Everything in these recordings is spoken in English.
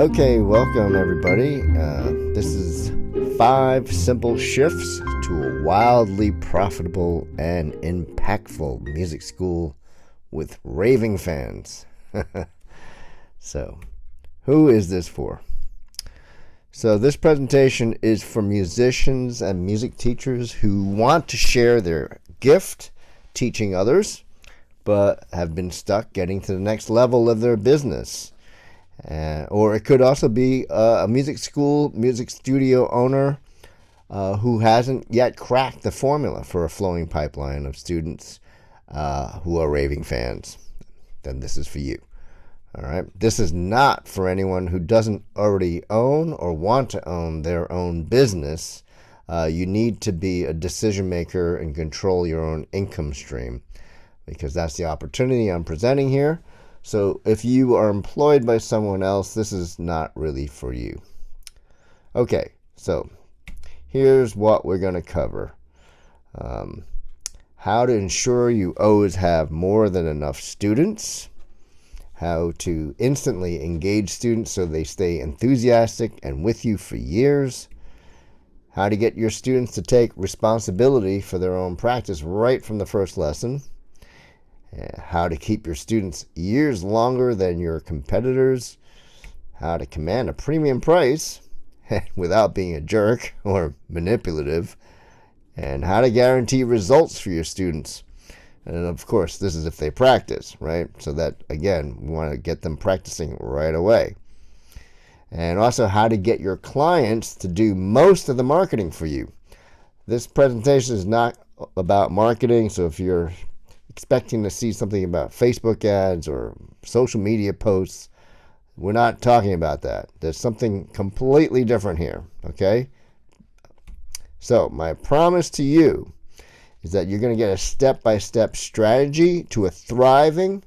Okay, welcome everybody. This is 5 simple shifts to a wildly profitable and impactful music school with raving fans. So, who is this for? So this presentation is for musicians and music teachers who want to share their gift teaching others, but have been stuck getting to the next level of their business. Or it could also be a music school, music studio owner who hasn't yet cracked the formula for a flowing pipeline of students who are raving fans. Then this is for you. All right. This is not for anyone who doesn't already own or want to own their own business. You need to be a decision maker and control your own income stream, because that's the opportunity I'm presenting here. So if you are employed by someone else, this is not really for you. Okay, so here's what we're going to cover. How to ensure you always have more than enough students. How to instantly engage students so they stay enthusiastic and with you for years. How to get your students to take responsibility for their own practice right from the first lesson. How to keep your students years longer than your competitors. How to command a premium price without being a jerk or manipulative. And how to guarantee results for your students. And of course, this is if they practice, right? So that, again, we want to get them practicing right away. And also how to get your clients to do most of the marketing for you. This presentation is not about marketing, so if you're expecting to see something about Facebook ads or social media posts, we're not talking about that. There's something completely different here, okay? So my promise to you is that you're going to get a step-by-step strategy to a thriving,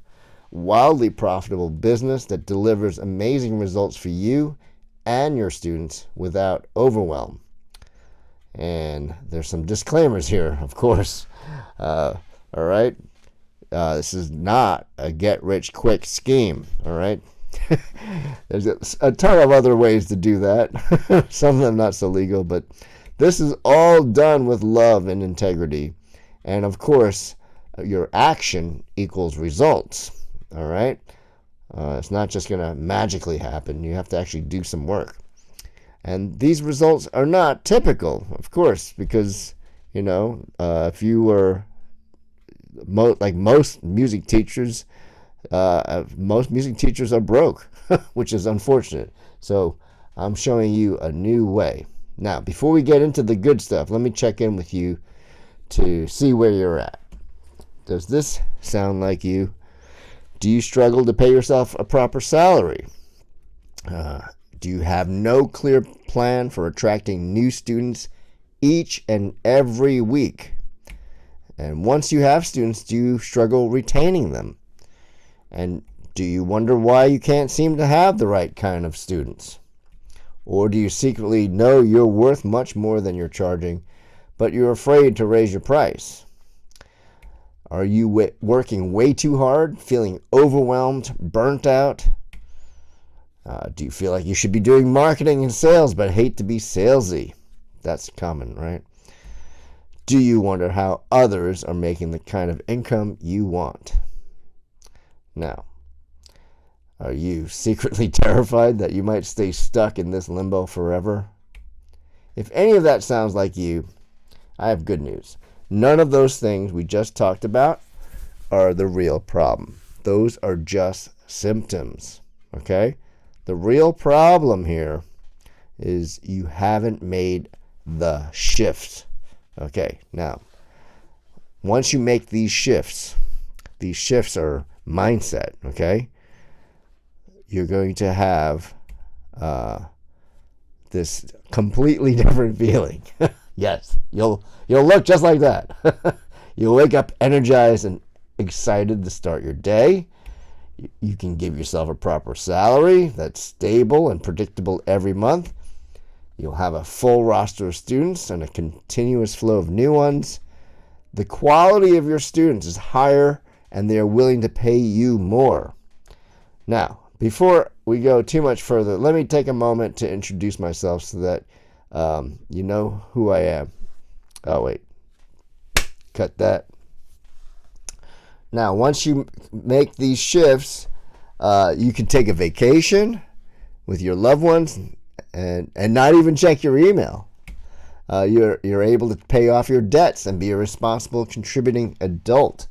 wildly profitable business that delivers amazing results for you and your students without overwhelm. And there's some disclaimers here, of course. All right? This is not a get-rich-quick scheme, all right? There's a ton of other ways to do that. Some of them not so legal, but this is all done with love and integrity. And of course, your action equals results, all right? It's not just going to magically happen. You have to actually do some work. And these results are not typical, of course, because, if you were like most music teachers are broke, which is unfortunate. So I'm showing you a new way. Now, before we get into the good stuff, let me check in with you to see where you're at. Does this sound like you? Do you struggle to pay yourself a proper salary? Do you have no clear plan for attracting new students each and every week? And once you have students, do you struggle retaining them? And do you wonder why you can't seem to have the right kind of students? Or do you secretly know you're worth much more than you're charging, but you're afraid to raise your price? Are you working way too hard, feeling overwhelmed, burnt out? Do you feel like you should be doing marketing and sales, but hate to be salesy? That's common, right? Do you wonder how others are making the kind of income you want? Now, are you secretly terrified that you might stay stuck in this limbo forever? If any of that sounds like you, I have good news. None of those things we just talked about are the real problem. Those are just symptoms, okay? The real problem here is you haven't made the shift. Okay, now, once you make these shifts are mindset, okay? You're going to have this completely different feeling. Yes, you'll look just like that. You'll wake up energized and excited to start your day. You can give yourself a proper salary that's stable and predictable every month. You'll have a full roster of students and a continuous flow of new ones. The quality of your students is higher and they are willing to pay you more. Now, before we go too much further, let me take a moment to introduce myself so that you know who I am. Oh, wait. Cut that. Now, once you make these shifts, you can take a vacation with your loved ones and not even check your email. You're able to pay off your debts and be a responsible, contributing adult.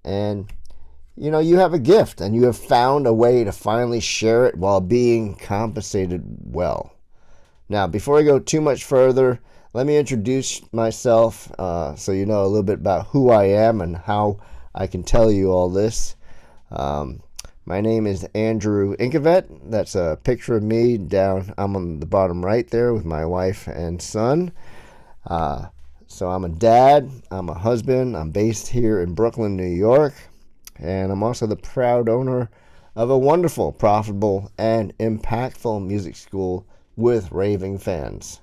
And you know, you have a gift and you have found a way to finally share it while being compensated well. Now, before I go too much further, let me introduce myself so you know a little bit about who I am and how I can tell you all this. My name is Andrew Inkovet. That's a picture of me down. I'm on the bottom right there with my wife and son. So I'm a dad. I'm a husband. I'm based here in Brooklyn, New York. And I'm also the proud owner of a wonderful, profitable, and impactful music school with raving fans.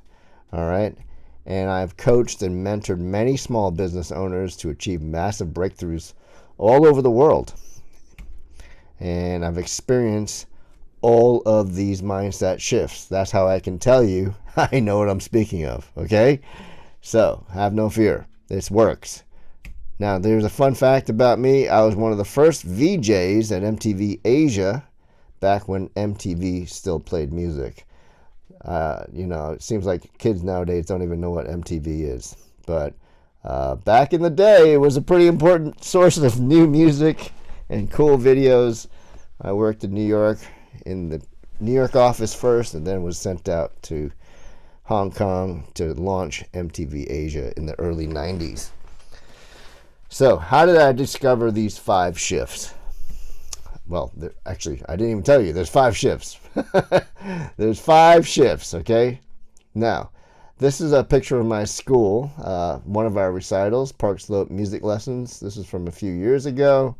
All right. And I've coached and mentored many small business owners to achieve massive breakthroughs all over the world. And I've experienced all of these mindset shifts. That's how I can tell you I know what I'm speaking of. Okay? So, have no fear. This works. Now, there's a fun fact about me. I was one of the first VJs at MTV Asia back when MTV still played music. You know, it seems like kids nowadays don't even know what MTV is. But back in the day, it was a pretty important source of new music and cool videos. I worked in New York in the New York office first and then was sent out to Hong Kong to launch MTV Asia in the early 90s. So, how did I discover these 5 shifts? Well, actually, I didn't even tell you. There's 5 shifts. There's 5 shifts, okay? Now, this is a picture of my school, one of our recitals, Park Slope Music Lessons. This is from a few years ago.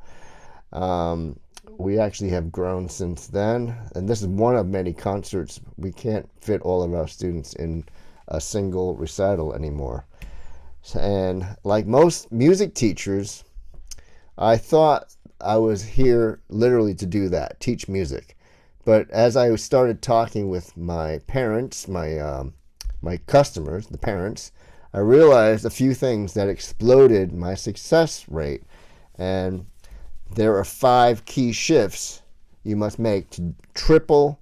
We actually have grown since then, and this is one of many concerts. We can't fit all of our students in a single recital anymore. And like most music teachers, I thought I was here literally to do that, teach music. But as I started talking with my parents, my customers, the parents, I realized a few things that exploded my success rate. And there are 5 key shifts you must make to triple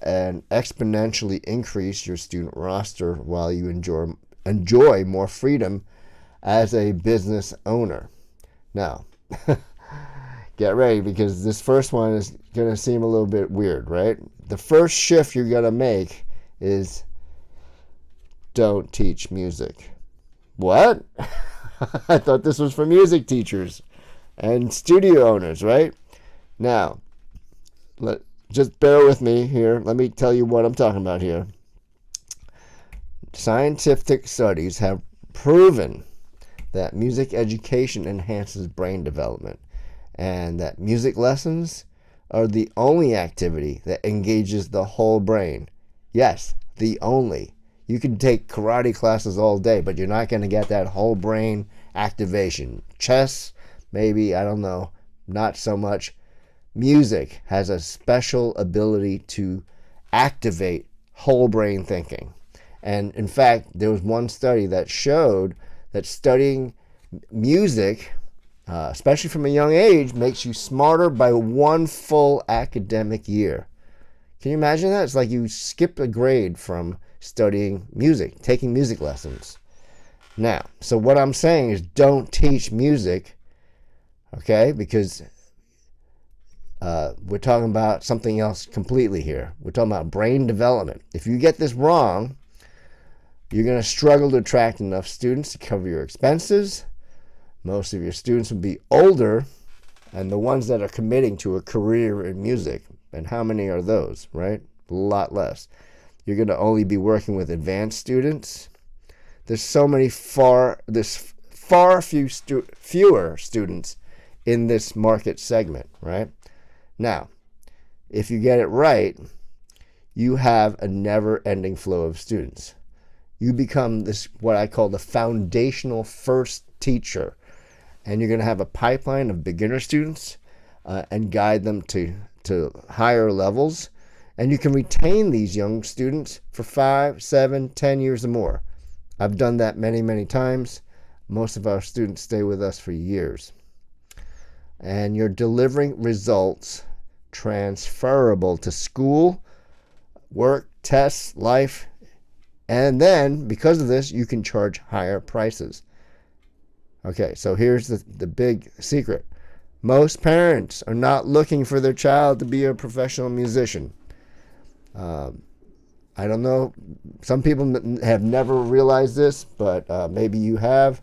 and exponentially increase your student roster while you enjoy more freedom as a business owner. Now, get ready because this first one is going to seem a little bit weird, right? The first shift you're going to make is don't teach music. What? I thought this was for music teachers and studio owners, right? Now, just bear with me here. Let me tell you what I'm talking about here. Scientific studies have proven that music education enhances brain development and that music lessons are the only activity that engages the whole brain. Yes, the only. You can take karate classes all day, but you're not going to get that whole brain activation. Chess, maybe, I don't know, not so much. Music has a special ability to activate whole brain thinking. And in fact, there was one study that showed that studying music, especially from a young age, makes you smarter by 1 full academic year. Can you imagine that? It's like you skip a grade from studying music, taking music lessons. Now, so what I'm saying is don't teach music, okay? Because we're talking about something else completely here. We're talking about brain development. If you get this wrong, you're going to struggle to attract enough students to cover your expenses. Most of your students will be older, and the ones that are committing to a career in music, and how many are those, right? A lot less. You're going to only be working with advanced students. There's fewer students in this market segment, right? Now, if you get it right, you have a never-ending flow of students. You become this, what I call the foundational first teacher, and you're going to have a pipeline of beginner students and guide them to to higher levels, and you can retain these young students for 5, 7, 10 years or more. I've done that many, many times. Most of our students stay with us for years. And you're delivering results transferable to school, work, tests, life, and then because of this, you can charge higher prices. Okay, so here's the big secret. Most parents are not looking for their child to be a professional musician. I don't know. Some people have never realized this, but maybe you have.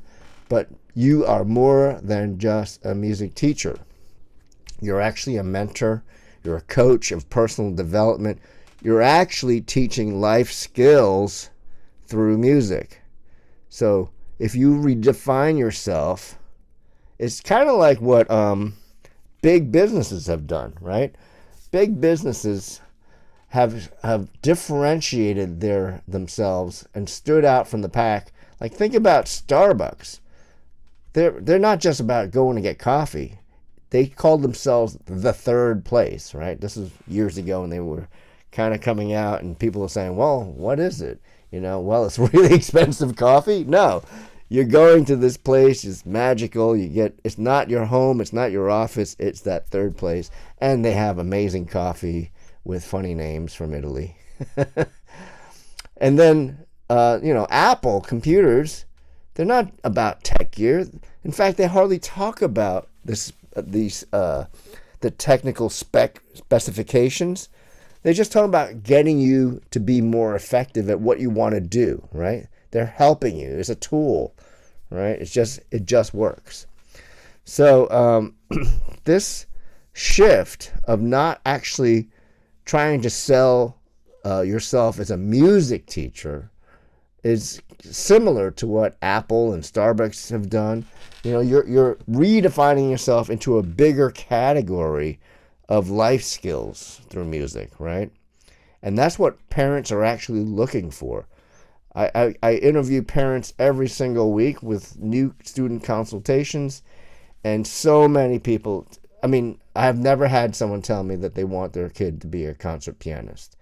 But you are more than just a music teacher. You're actually a mentor. You're a coach of personal development. You're actually teaching life skills through music. So if you redefine yourself, it's kind of like what big businesses have done, right? Big businesses have differentiated themselves and stood out from the pack. Like, think about Starbucks. They're not just about going to get coffee. They called themselves the third place, right? This was years ago, and they were kind of coming out, and people were saying, well, what is it? Well, it's really expensive coffee. No, you're going to this place. It's magical. It's not your home. It's not your office. It's that third place. And they have amazing coffee with funny names from Italy. And then, Apple computers, they're not about tech gear. In fact, they hardly talk about the technical specifications. They just talk about getting you to be more effective at what you want to do, right? They're helping you. It's a tool, right? It just works. So this shift of not actually trying to sell yourself as a music teacher is similar to what Apple and Starbucks have done. You're redefining yourself into a bigger category of life skills through music, right? And that's what parents are actually looking for. I interview parents every single week with new student consultations, and so many people, I've never had someone tell me that they want their kid to be a concert pianist.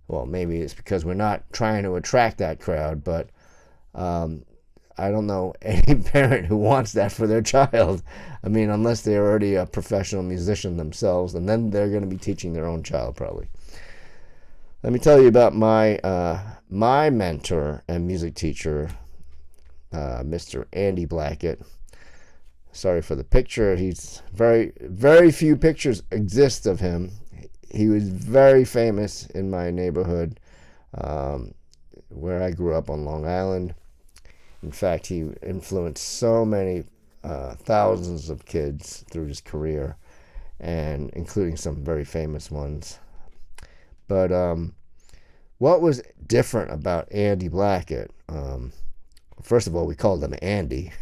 Well, maybe it's because we're not trying to attract that crowd, but I don't know any parent who wants that for their child. Unless they're already a professional musician themselves, and then they're going to be teaching their own child probably. Let me tell you about my mentor and music teacher, Mr. Andy Blackett. Sorry for the picture. He's very, very few pictures exist of him. He was very famous in my neighborhood, where I grew up on Long Island. In fact, he influenced so many thousands of kids through his career, and including some very famous ones. But what was different about Andy Blackett? First of all, we called him Andy,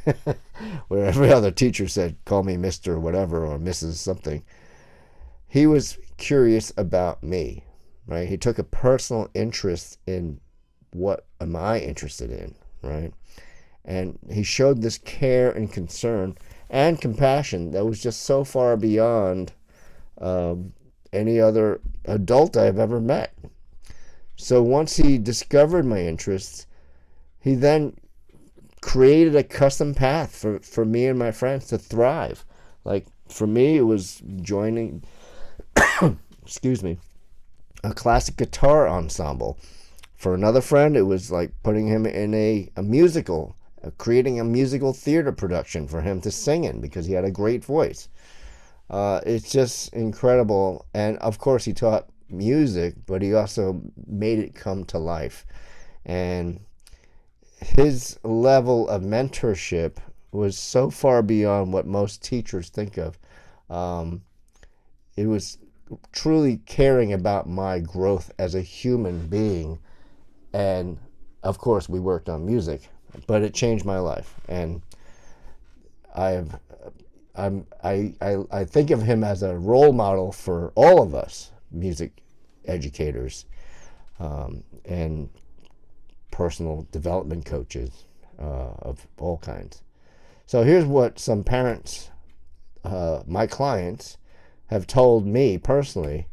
where every other teacher said, call me Mr. whatever or Mrs. something. He was curious about me, right? He took a personal interest in what am I interested in, right? And he showed this care and concern and compassion that was just so far beyond any other adult I've ever met. So once he discovered my interests, he then created a custom path for me and my friends to thrive. Like, for me, it was joining, a classic guitar ensemble. For another friend, it was like putting him in a musical, creating a musical theater production for him to sing in because he had a great voice. It's just incredible. And of course, he taught music, but he also made it come to life. And his level of mentorship was so far beyond what most teachers think of. It was truly caring about my growth as a human being. And of course, we worked on music, but it changed my life. And I think of him as a role model for all of us music educators and personal development coaches of all kinds. So here's what some parents, my clients, have told me personally,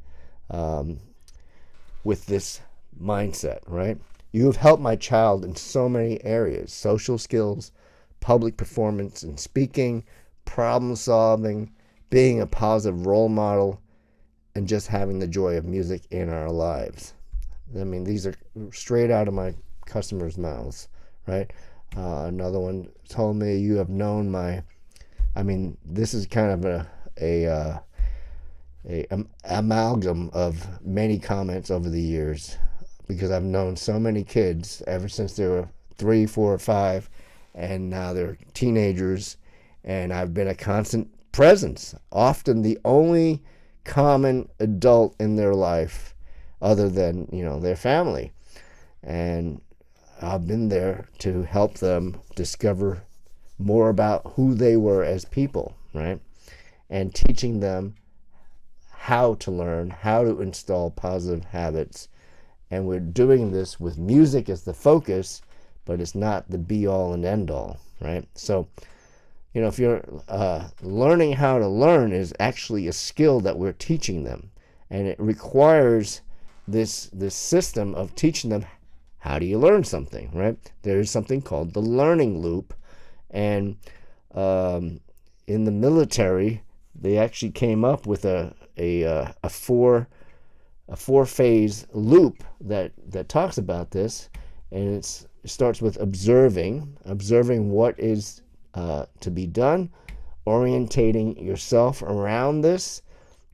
with this mindset, right? You have helped my child in so many areas: social skills, public performance and speaking, problem solving, being a positive role model, and just having the joy of music in our lives. I mean, these are straight out of my customers' mouths, right? Another one told me, you have known my, I mean, this is kind of a amalgam of many comments over the years, because I've known so many kids ever since they were 3, 4, or 5, and now they're teenagers, and I've been a constant presence, often the only common adult in their life other than, their family. And I've been there to help them discover more about who they were as people, right? And teaching them how to learn, how to install positive habits. And we're doing this with music as the focus, but it's not the be-all and end-all, right? So, if you're learning how to learn is actually a skill that we're teaching them. And it requires this system of teaching them, how do you learn something, right? There is something called the learning loop. And in the military, they actually came up with a four-phase loop that talks about this. And it starts with observing what is to be done, orientating yourself around this,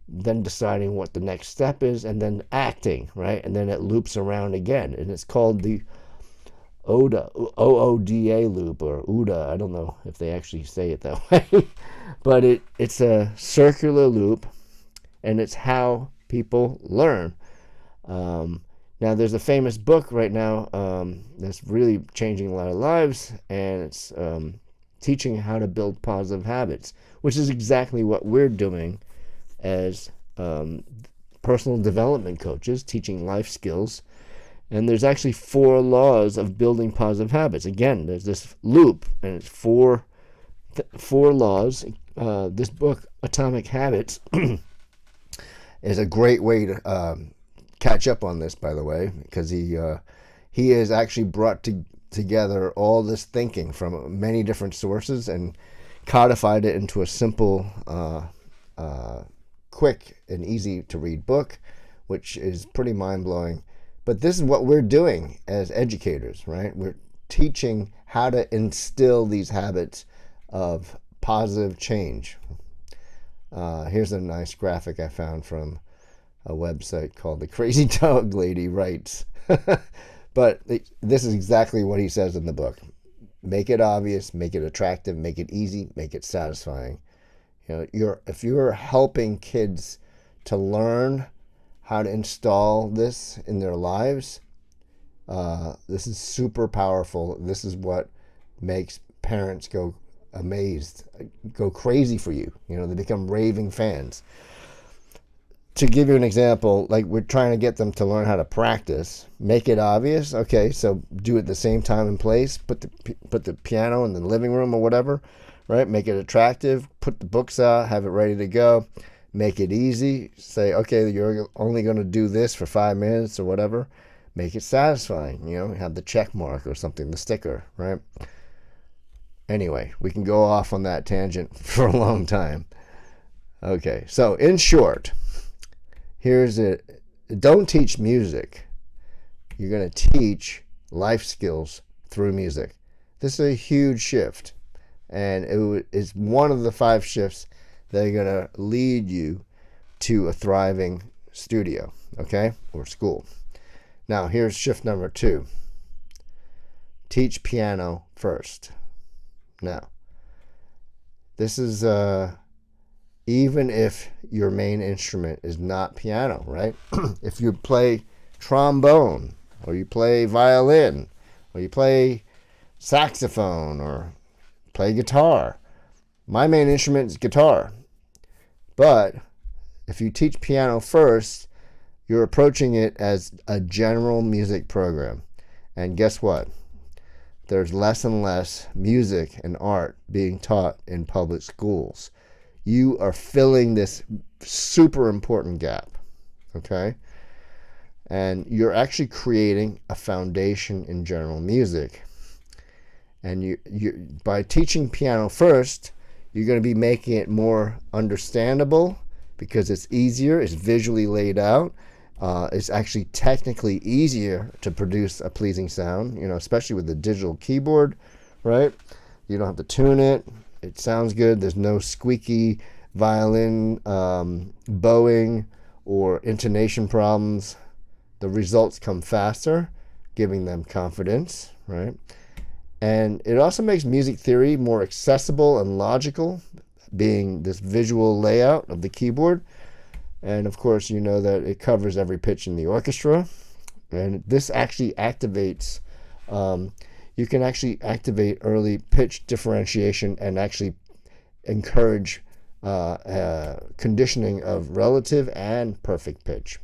then deciding what the next step is, and then acting, right? And then it loops around again. And it's called the OODA loop, or OODA. I don't know if they actually say it that way. But it's a circular loop, and it's how people learn. Now, there's a famous book right now that's really changing a lot of lives, and it's teaching how to build positive habits, which is exactly what we're doing as personal development coaches, teaching life skills. And there's actually 4 laws of building positive habits. Again, there's this loop, and it's four laws. This book, Atomic Habits, is a great way to catch up on this, by the way, because he has actually brought together all this thinking from many different sources and codified it into a simple, quick and easy to read book, which is pretty mind-blowing. But this is what we're doing as educators, right? We're teaching how to instill these habits of positive change. Here's a nice graphic I found from a website called The Crazy Dog Lady Writes. But this is exactly what he says in the book. Make it obvious, make it attractive, make it easy, make it satisfying. If you're helping kids to learn how to install this in their lives, this is super powerful. This is what makes parents go amazed, go crazy for you. They become raving fans. To give you an example, like, we're trying to get them to learn how to practice. Make it obvious. Okay, so do it the same time and place. Put the piano in the living room or whatever, right? Make it attractive. Put the books out. Have it ready to go. Make it easy. Say, okay, you're only going to do this for 5 minutes or whatever. Make it satisfying. Have the check mark or something, the sticker, right? Anyway, we can go off on that tangent for a long time. Okay, so in short, here's it. Don't teach music. You're going to teach life skills through music. This is a huge shift. And it's one of the 5 shifts that are going to lead you to a thriving studio, okay, or school. Now, here's shift number 2. Teach piano first. Now, this is even if your main instrument is not piano, right? If you play trombone, or you play violin, or you play saxophone, or play guitar. My main instrument is guitar. But if you teach piano first, you're approaching it as a general music program. And guess what? There's less and less music and art being taught in public schools. you are filling this super important gap, okay? And you're actually creating a foundation in general music. And you by teaching piano first, you're going to be making it more understandable because it's easier, it's visually laid out. It's actually technically easier to produce a pleasing sound, especially with the digital keyboard, right? You don't have to tune it. It sounds good. There's no squeaky violin bowing or intonation problems. The results come faster, giving them confidence, right? And it also makes music theory more accessible and logical, being this visual layout of the keyboard. And of course, you know that it covers every pitch in the orchestra. And this actually activates, you can actually activate early pitch differentiation and actually encourage conditioning of relative and perfect pitch.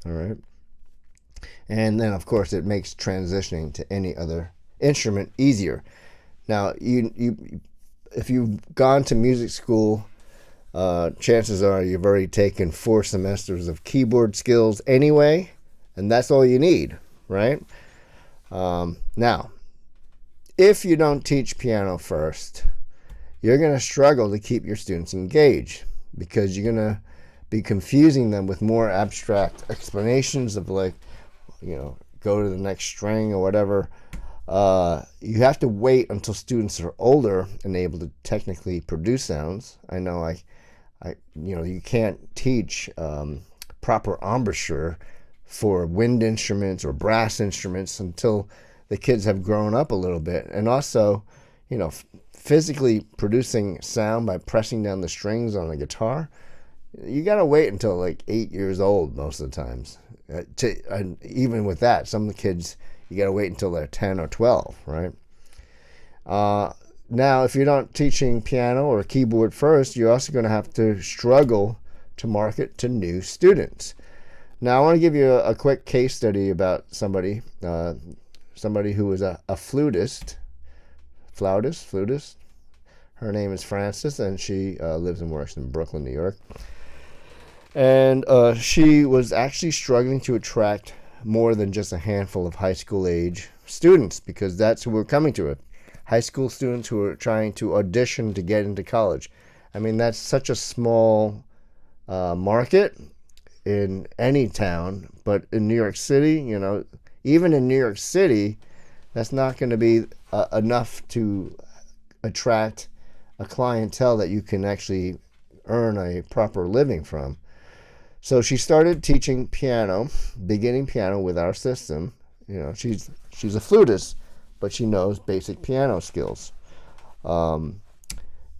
All right. And then, of course, it makes transitioning to any other instrument easier. Now, if you've gone to music school, chances are you've already taken 4 semesters of keyboard skills anyway, and that's all you need, right? Now, if you don't teach piano first, you're going to struggle to keep your students engaged because you're going to be confusing them with more abstract explanations of go to the next string or whatever. You have to wait until students are older and able to technically produce sounds. I know you can't teach proper embouchure for wind instruments or brass instruments until the kids have grown up a little bit. And also, physically producing sound by pressing down the strings on a guitar, you got to wait until like 8 years old most of the times. And even with that, some of the kids, you got to wait until they're 10 or 12, right? Now, if you're not teaching piano or keyboard first, you're also going to have to struggle to market to new students. Now, I want to give you a quick case study about somebody who was a flautist. Her name is Frances, and she lives and works in Brooklyn, New York. And she was actually struggling to attract more than just a handful of high school age students, because that's who were coming to it. High school students who are trying to audition to get into college. I mean, that's such a small market in any town, but in New York City, even in New York City, that's not going to be enough to attract a clientele that you can actually earn a proper living from. So she started teaching beginning piano with our system. She's a flautist, but she knows basic piano skills. And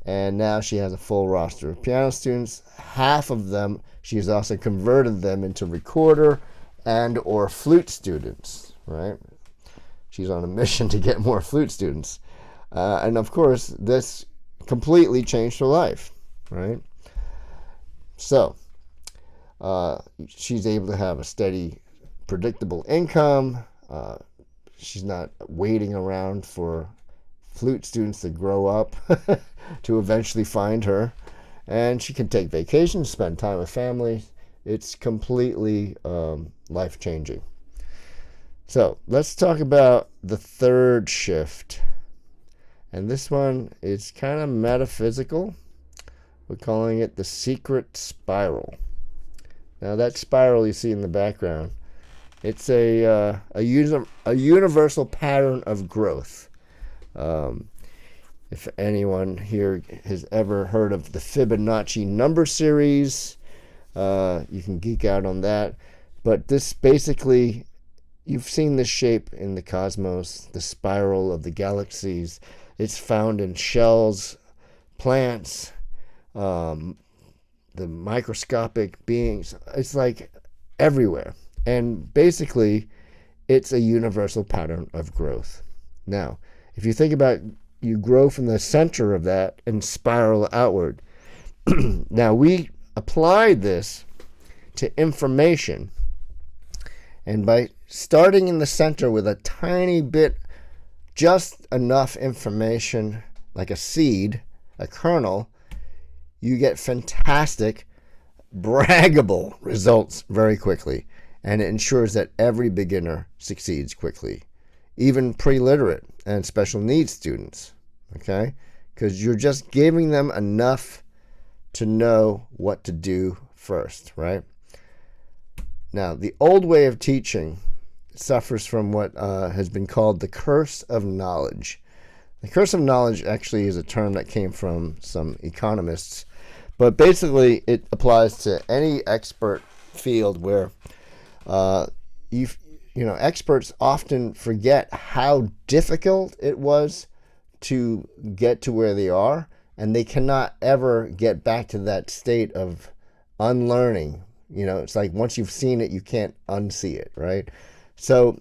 now she has a full roster of piano students. Half of them, she's also converted them into recorder and or flute students, right? She's on a mission to get more flute students. And of course, this completely changed her life, right? So, she's able to have a steady, predictable income. She's not waiting around for flute students to grow up to eventually find her. And she can take vacations, spend time with family. It's completely life-changing. So let's talk about the third shift. And this one is kind of metaphysical. We're calling it the secret spiral. Now that spiral you see in the background, it's a universal pattern of growth. If anyone here has ever heard of the Fibonacci number series, you can geek out on that. But this basically, you've seen this shape in the cosmos, the spiral of the galaxies. It's found in shells, plants, the microscopic beings. It's like everywhere. And basically, it's a universal pattern of growth. Now, if you think about, you grow from the center of that and spiral outward. Now, we applied this to information. And by starting in the center with a tiny bit, just enough information, like a seed, a kernel, you get fantastic, braggable results very quickly. And it ensures that every beginner succeeds quickly, even pre-literate and special needs students, okay? Because you're just giving them enough to know what to do first, right? Now, the old way of teaching suffers from what has been called the curse of knowledge. The curse of knowledge actually is a term that came from some economists, but basically it applies to any expert field where experts often forget how difficult it was to get to where they are, and they cannot ever get back to that state of unlearning. It's like once you've seen it, you can't unsee it, right? So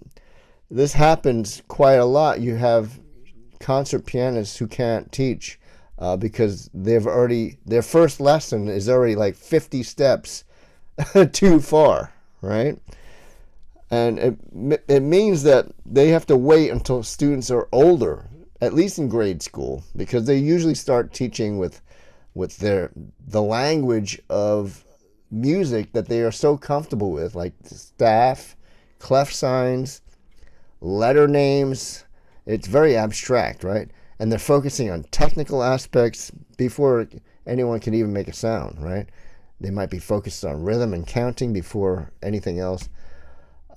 this happens quite a lot. You have concert pianists who can't teach because their first lesson is already like 50 steps too far, right? And it means that they have to wait until students are older, at least in grade school, because they usually start teaching with the language of music that they are so comfortable with, like staff, clef signs, letter names. It's very abstract, right? And they're focusing on technical aspects before anyone can even make a sound, right? They might be focused on rhythm and counting before anything else.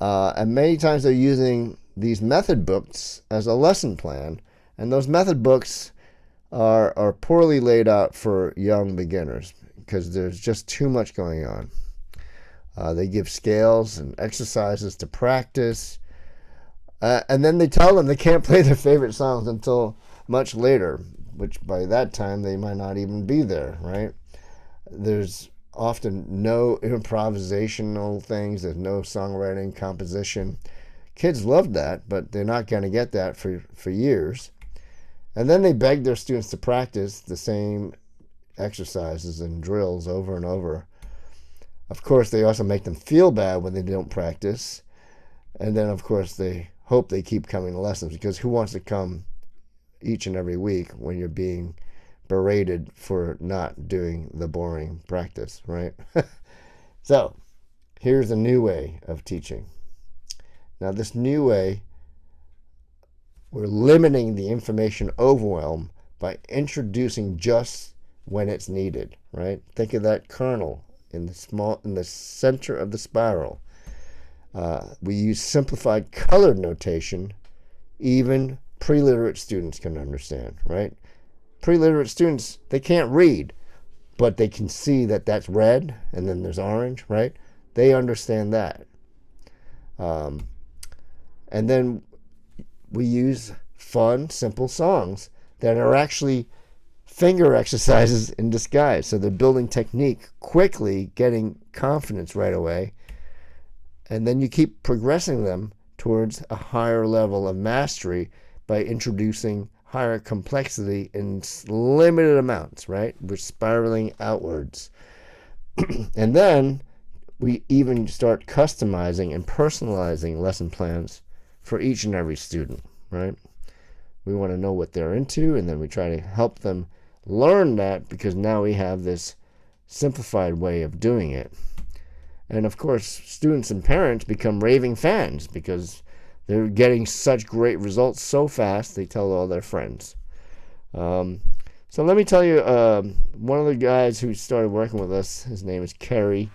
And many times they're using these method books as a lesson plan, and those method books are poorly laid out for young beginners because there's just too much going on. They give scales and exercises to practice, and then they tell them they can't play their favorite songs until much later, which by that time they might not even be there, right? There's often no improvisational things. There's no songwriting, composition. Kids love that, but they're not going to get that for years. And then they beg their students to practice the same exercises and drills over and over. Of course, they also make them feel bad when they don't practice. And then, of course, they hope they keep coming to lessons, because who wants to come each and every week when you're being berated for not doing the boring practice, right? So here's a new way of teaching. Now, this new way, we're limiting the information overwhelm by introducing just when it's needed, right? Think of that kernel in the center of the spiral. We use simplified colored notation. Even pre-literate students can understand, right? Pre-literate students, they can't read, but they can see that that's red and then there's orange, right? They understand that. And then we use fun, simple songs that are actually finger exercises in disguise. So they're building technique quickly, getting confidence right away. And then you keep progressing them towards a higher level of mastery by introducing higher complexity in limited amounts, right? We're spiraling outwards. And then we even start customizing and personalizing lesson plans for each and every student, right? We want to know what they're into, and then we try to help them learn that, because now we have this simplified way of doing it. And of course, students and parents become raving fans because they're getting such great results so fast, they tell all their friends. So let me tell you, one of the guys who started working with us, his name is Kerry.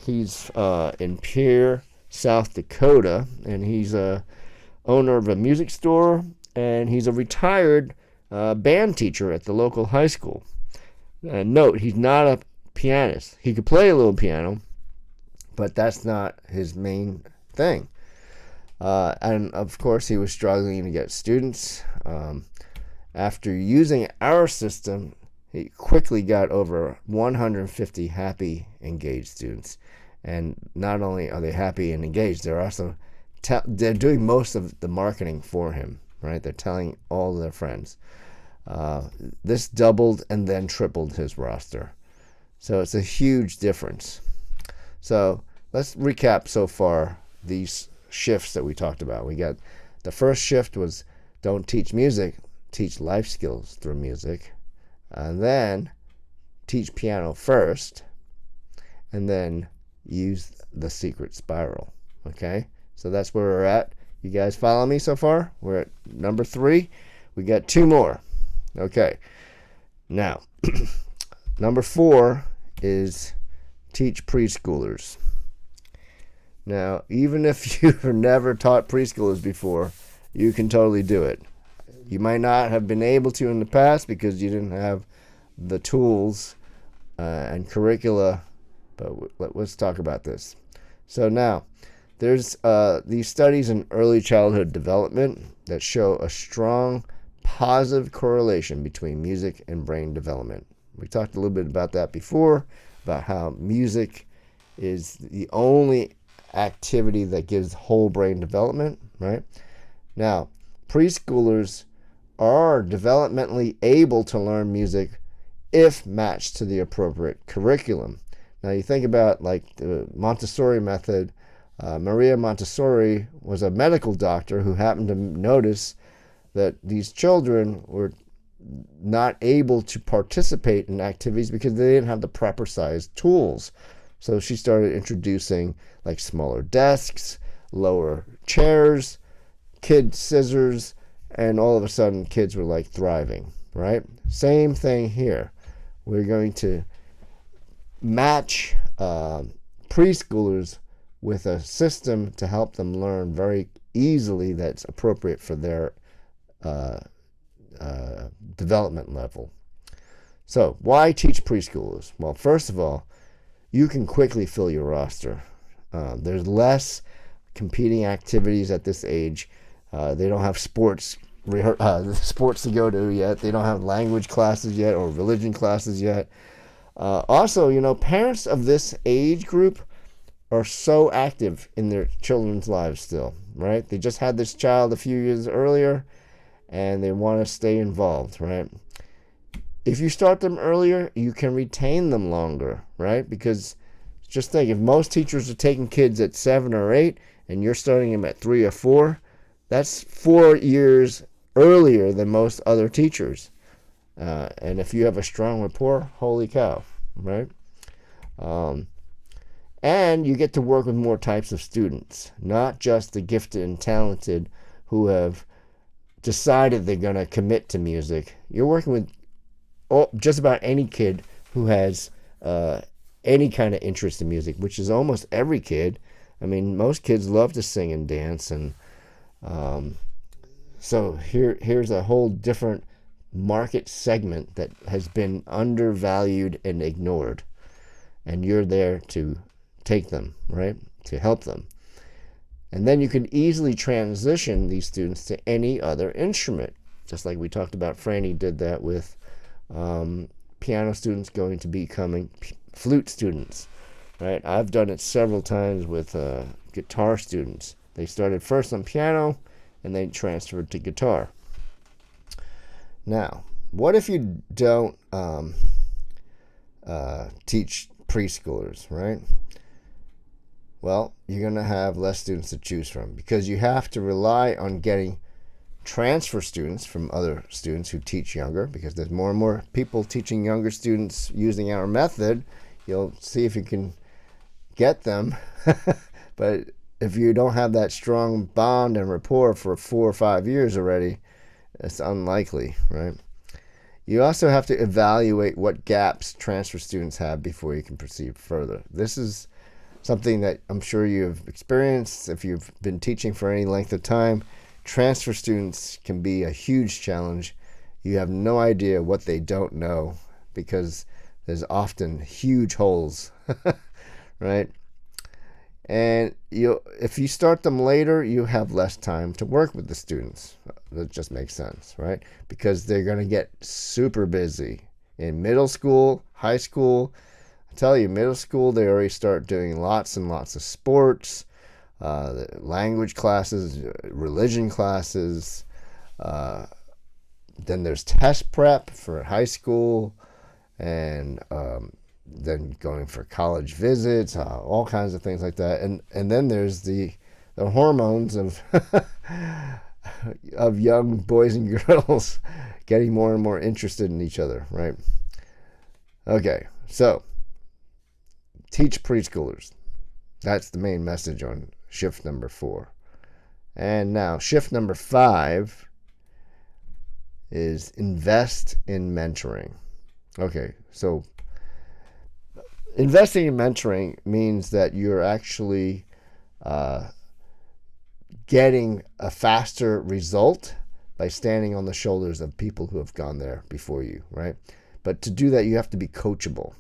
He's in Pierre, South Dakota, and he's a owner of a music store, and he's a retired band teacher at the local high school. Note, he's not a pianist. He could play a little piano, but that's not his main thing. And of course, he was struggling to get students. After using our system, he quickly got over 150 happy, engaged students. And not only are they happy and engaged, they're also they're doing most of the marketing for him, right? They're telling all their friends. This doubled and then tripled his roster. So it's a huge difference. So let's recap so far these shifts that we talked about. We got the first shift was don't teach music, teach life skills through music. and then teach piano first, and then use the secret spiral. Okay, so that's where we're at. You guys follow me so far? We're at number 3. We got 2 more. Okay, now number 4 is teach preschoolers. Now, even if you've never taught preschoolers before, you can totally do it. You might not have been able to in the past because you didn't have the tools and curricula, but let's talk about this. So now, there's these studies in early childhood development that show a strong positive correlation between music and brain development. We talked a little bit about that before, about how music is the only activity that gives whole brain development, right? Now, preschoolers are developmentally able to learn music if matched to the appropriate curriculum. Now, you think about like the Montessori method. Maria Montessori was a medical doctor who happened to notice that these children were not able to participate in activities because they didn't have the proper sized tools. So she started introducing like smaller desks, lower chairs, kid scissors, and all of a sudden kids were like thriving, right? Same thing here. We're going to match preschoolers with a system to help them learn very easily that's appropriate for their development level. So why teach preschoolers? Well, first of all, you can quickly fill your roster. There's less competing activities at this age. They don't have sports to go to yet. They don't have language classes yet or religion classes yet. Also, parents of this age group are so active in their children's lives still, right? They just had this child a few years earlier, and they want to stay involved, right? If you start them earlier, you can retain them longer, right? Because just think, if most teachers are taking kids at 7 or 8, and you're starting them at 3 or 4, that's 4 years earlier than most other teachers. And if you have a strong rapport, holy cow, right? And you get to work with more types of students, not just the gifted and talented who have decided they're going to commit to music. You're working with just about any kid who has any kind of interest in music, which is almost every kid. I mean, most kids love to sing and dance, and so here's a whole different market segment that has been undervalued and ignored, and you're there to take them, right, to help them. And then you can easily transition these students to any other instrument, just like we talked about. Franny did that with piano students going to becoming flute students, right? I've done it several times with guitar students. They started first on piano and they transferred to guitar. Now, what if you don't teach preschoolers, right? Well, you're going to have less students to choose from because you have to rely on getting transfer students from other students who teach younger, because there's more and more people teaching younger students using our method. You'll see if you can get them. But if you don't have that strong bond and rapport for 4 or 5 years already, it's unlikely, right? You also have to evaluate what gaps transfer students have before you can proceed further. This is something that I'm sure you've experienced if you've been teaching for any length of time. Transfer students can be a huge challenge. You have no idea what they don't know because there's often huge holes, right? And if you start them later, you have less time to work with the students. That just makes sense, right? Because they're going to get super busy in middle school, high school. I tell you, middle school, they already start doing lots and lots of sports, language classes, religion classes. Then there's test prep for high school, and then going for college visits, all kinds of things like that. And then there's the hormones of of young boys and girls getting more and more interested in each other, right? Okay, so teach preschoolers. That's the main message on shift number 4. And now shift number 5 is invest in mentoring. Okay, so investing in mentoring means that you're actually getting a faster result by standing on the shoulders of people who have gone there before you, right? But to do that, you have to be coachable.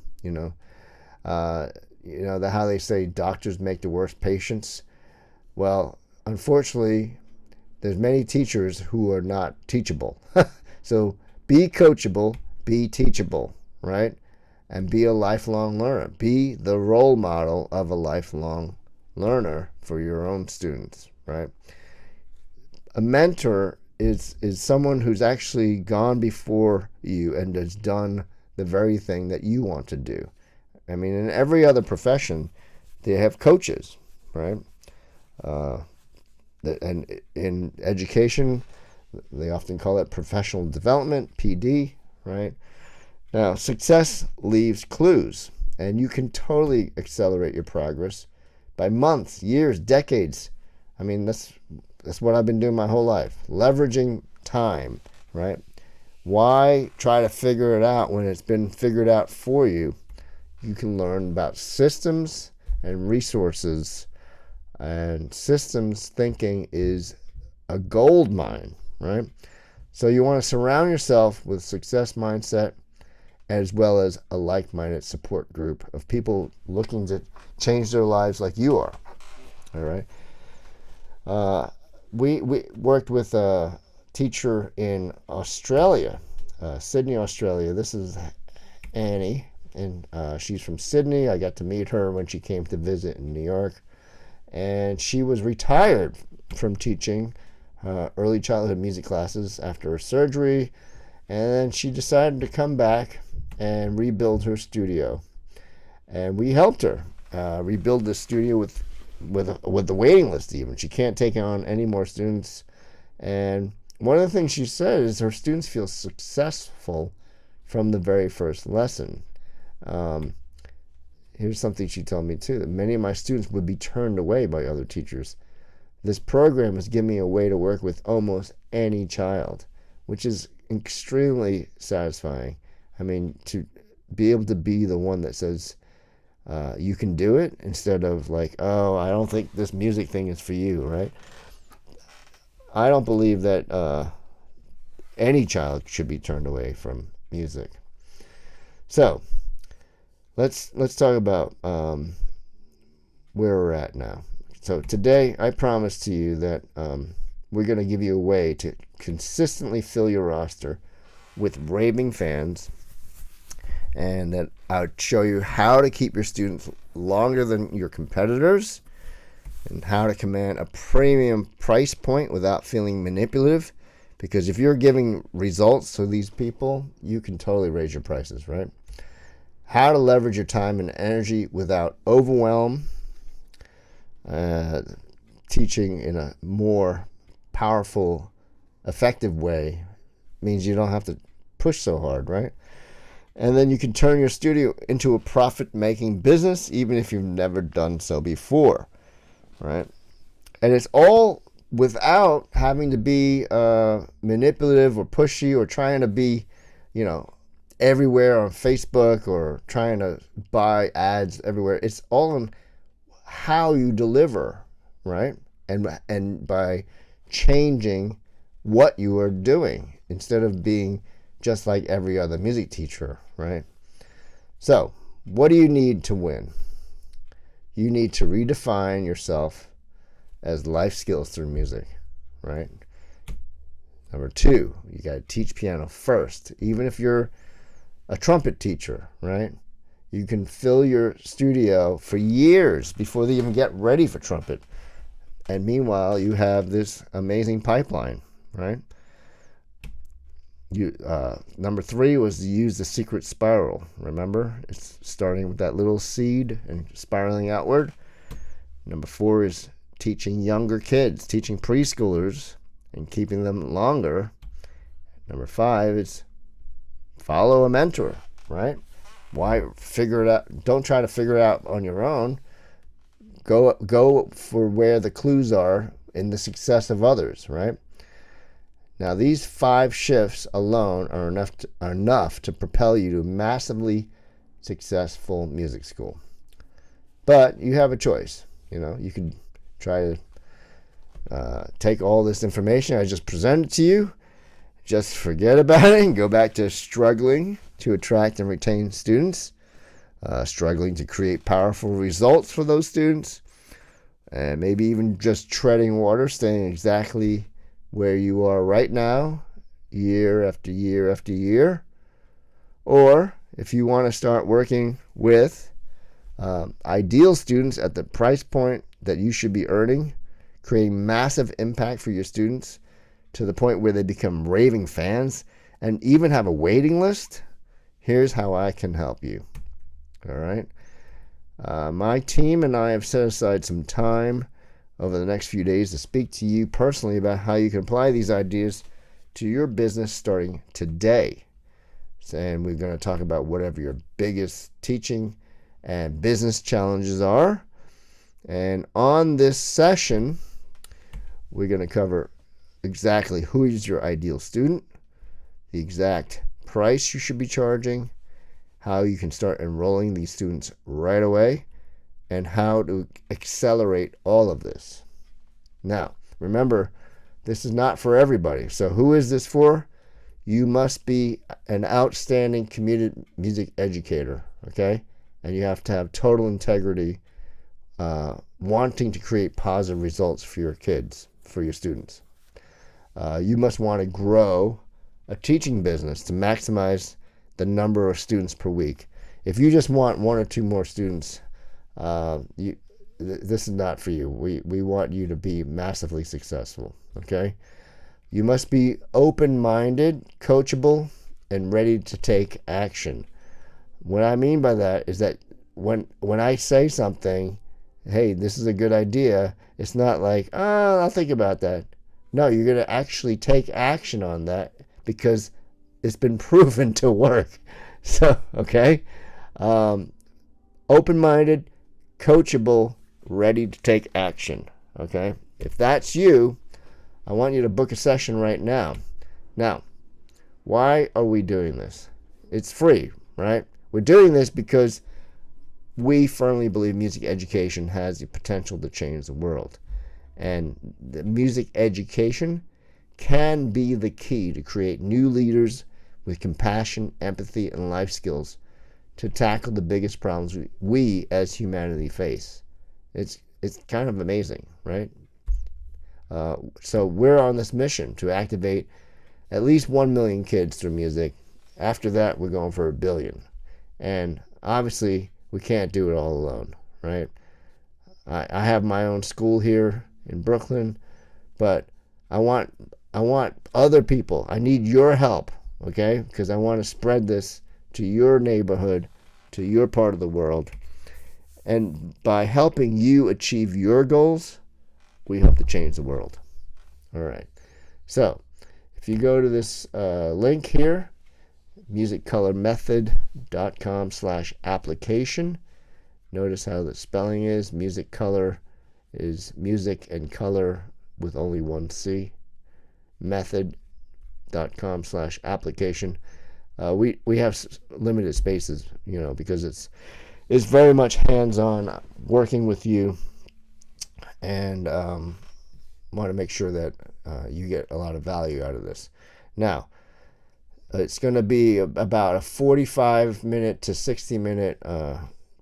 How they say doctors make the worst patients. Well, unfortunately, there's many teachers who are not teachable. So be coachable, be teachable, right? And be a lifelong learner. Be the role model of a lifelong learner for your own students, right? A mentor is someone who's actually gone before you and has done the very thing that you want to do. I mean, in every other profession, they have coaches, right? And in education, they often call it professional development, PD, right? Now, success leaves clues, and you can totally accelerate your progress by months, years, decades. I mean, that's what I've been doing my whole life, leveraging time, right? Why try to figure it out when it's been figured out for you? You can learn about systems and resources, and systems thinking is a gold mine, right? So you want to surround yourself with success mindset as well as a like-minded support group of people looking to change their lives like you are. All right. We worked with a teacher in Australia, Sydney, Australia. This is Annie, and she's from Sydney. I got to meet her when she came to visit in New York, and she was retired from teaching early childhood music classes after her surgery, and then she decided to come back and rebuild her studio, and we helped her rebuild the studio with the waiting list. Even she can't take on any more students, and one of the things she said is her students feel successful from the very first lesson. Here's something she told me too, that many of my students would be turned away by other teachers. This program has given me a way to work with almost any child, which is extremely satisfying. I mean, to be able to be the one that says you can do it, instead of like, oh, I don't think this music thing is for you, right? I don't believe that any child should be turned away from music. So let's talk about where we're at now. So today, I promise to you that we're going to give you a way to consistently fill your roster with raving fans, and that I'll show you how to keep your students longer than your competitors, and how to command a premium price point without feeling manipulative. Because if you're giving results to these people, you can totally raise your prices, right? How to leverage your time and energy without overwhelm. Teaching in a more powerful, effective way means you don't have to push so hard, right? And then you can turn your studio into a profit-making business, even if you've never done so before, right? And it's all without having to be manipulative or pushy or trying to be, everywhere on Facebook or trying to buy ads everywhere. It's all in how you deliver, right? And by changing what you are doing instead of being just like every other music teacher, right? So, what do you need to win? You need to redefine yourself as life skills through music, right? Number 2, you got to teach piano first. Even if you're a trumpet teacher, right? You can fill your studio for years before they even get ready for trumpet. And meanwhile, you have this amazing pipeline, right? Number 3 was to use the secret spiral. Remember? It's starting with that little seed and spiraling outward. Number 4 is teaching younger kids, teaching preschoolers and keeping them longer. Number 5 is follow a mentor, right? Why figure it out? Don't try to figure it out on your own. Go for where the clues are in the success of others, right? Now, these 5 shifts alone are enough to propel you to a massively successful music school. But you have a choice. You could try to take all this information I just presented to you, just forget about it, and go back to struggling to attract and retain students, struggling to create powerful results for those students, and maybe even just treading water, staying exactly where you are right now, year after year after year. Or if you want to start working with ideal students at the price point that you should be earning, creating massive impact for your students to the point where they become raving fans and even have a waiting list, here's how I can help you. All right. My team and I have set aside some time over the next few days to speak to you personally about how you can apply these ideas to your business starting today. And we're going to talk about whatever your biggest teaching and business challenges are. And on this session, we're going to cover exactly who is your ideal student, the exact price you should be charging, how you can start enrolling these students right away, and how to accelerate all of this. Now, remember, this is not for everybody. So who is this for? You must be an outstanding community music educator, okay? And you have to have total integrity, wanting to create positive results for your kids, for your students. You must want to grow a teaching business to maximize the number of students per week. If you just want 1 or 2 more students, this is not for you. We want you to be massively successful, okay? You must be open-minded, coachable, and ready to take action. What I mean by that is that when I say something, hey, this is a good idea, it's not like, I'll think about that. No, you're going to actually take action on that because it's been proven to work. So, okay? Open-minded, coachable, ready to take action. Okay? If that's you, I want you to book a session right now. Now, why are we doing this? It's free, right? We're doing this because we firmly believe music education has the potential to change the world. And the music education can be the key to create new leaders with compassion, empathy, and life skills to tackle the biggest problems we as humanity face. It's kind of amazing, right? So we're on this mission to activate at least 1 million kids through music. After that, we're going for 1 billion. And obviously, we can't do it all alone, right? I have my own school here in Brooklyn, but I want other people. I need your help, okay? Because I want to spread this to your neighborhood, to your part of the world. And by helping you achieve your goals, we hope to change the world. All right. So, if you go to this link here, musiccolormethod.com/application, notice how the spelling is. Musicolor is music and color with only 1 C. Method.com/application. We have limited spaces, because it's very much hands-on, working with you, and want to make sure that you get a lot of value out of this. Now, it's going to be about a 45-minute to 60-minute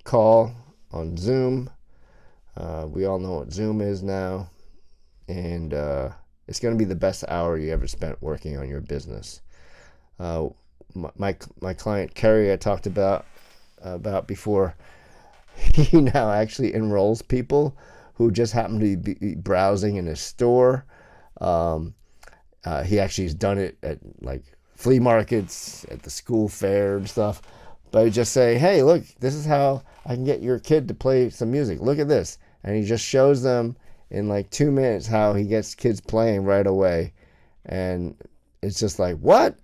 call on Zoom. We all know what Zoom is now, and it's going to be the best hour you ever spent working on your business. My client Kerry, I talked about before, he now actually enrolls people who just happen to be browsing in his store. He actually has done it at like flea markets, at the school fair and stuff. But he just say, hey, look, this is how I can get your kid to play some music. Look at this. And he just shows them in like 2 minutes how he gets kids playing right away. And it's just like, what?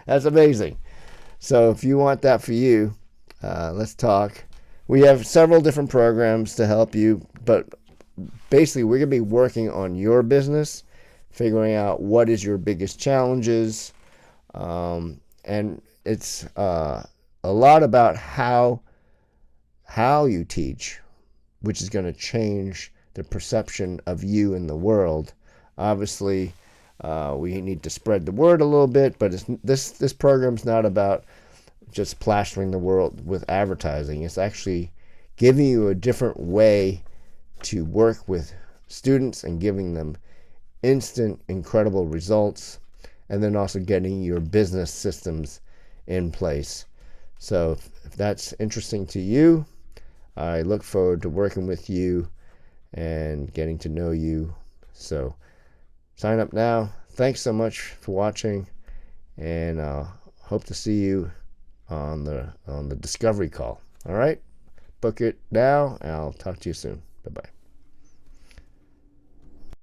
That's amazing. So if you want that for you, let's talk. We have several different programs to help you, but basically we're going to be working on your business, figuring out what is your biggest challenges. And it's a lot about how you teach, which is going to change the perception of you in the world. Obviously, we need to spread the word a little bit, but this program's not about just plastering the world with advertising. It's actually giving you a different way to work with students and giving them instant, incredible results, and then also getting your business systems in place. So if that's interesting to you, I look forward to working with you and getting to know you. So sign up now. Thanks so much for watching, and hope to see you on the discovery call. All right, book it now, and I'll talk to you soon. Bye-bye.